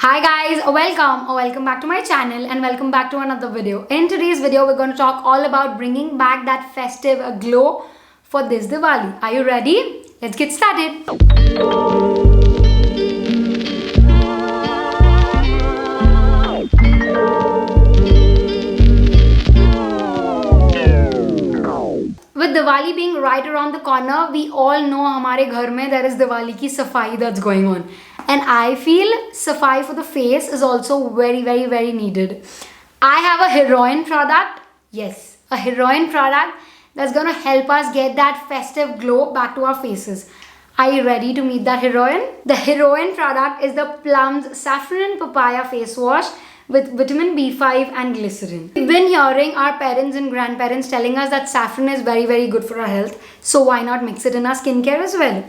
Hi guys, welcome back to my channel and welcome back to another video. In today's video, we're going to talk all about bringing back that festive glow for this Diwali. Are you ready? Let's get started. With Diwali being right around the corner, we all know हमारे घर में there is Diwali की सफाई that's going on. And I feel safai for the face is also very needed. I have a heroine product. Yes, a heroine product that's going to help us get that festive glow back to our faces. Are you ready to meet that heroine? The heroine product is the Plum's Saffron and Papaya Face Wash with vitamin B5 and glycerin. We've been hearing our parents and grandparents telling us that saffron is very good for our health. So why not mix it in our skincare as well?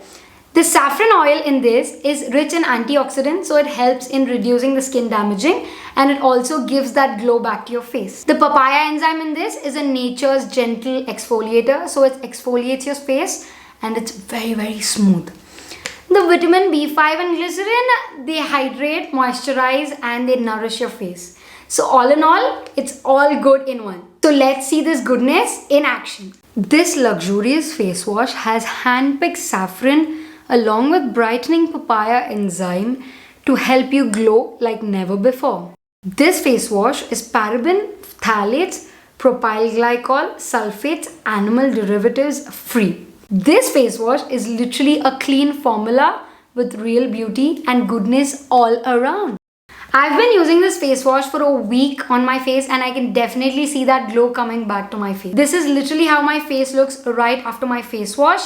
The saffron oil in this is rich in antioxidants, so it helps in reducing the skin damaging and it also gives that glow back to your face. The papaya enzyme in this is a nature's gentle exfoliator, so it exfoliates your face and it's very smooth. The vitamin B5 and glycerin, they hydrate, moisturize and they nourish your face. So all in all, it's all good in one. So let's see this goodness in action. This luxurious face wash has hand-picked saffron along with brightening papaya enzyme to help you glow like never before. This face wash is paraben, phthalates, propyl glycol, sulfates, animal derivatives free. This face wash is literally a clean formula with real beauty and goodness all around. I've been using this face wash for a week on my face and I can definitely see that glow coming back to my face. This is literally how my face looks right after my face wash.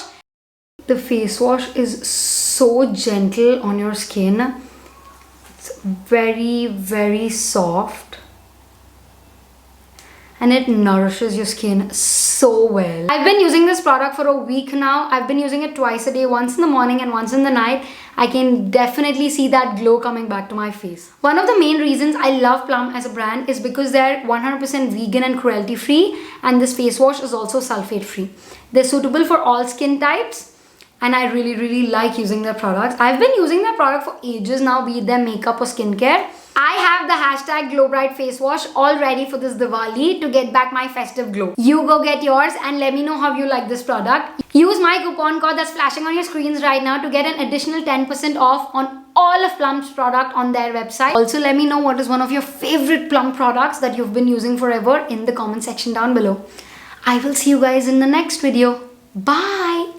The face wash is so gentle on your skin. It's very soft and it nourishes your skin so well. I've been using this product for a week now. I've been using it twice a day, once in the morning and once in the night. I can definitely see that glow coming back to my face. One of the main reasons I love Plum as a brand is because they're 100% vegan and cruelty free, and this face wash is also sulfate free. They're suitable for all skin types and I really like using their products. I've been using their product for ages now, be it their makeup or skincare. I have the hashtag Glow Bright face wash all ready for this Diwali to get back my festive glow. You go get yours and let me know how you like this product. Use my coupon code that's flashing on your screens right now to get an additional 10% off on all of Plum's product on their website. Also, let me know what is one of your favorite Plum products that you've been using forever in the comment section down below. I will see you guys in the next video. Bye!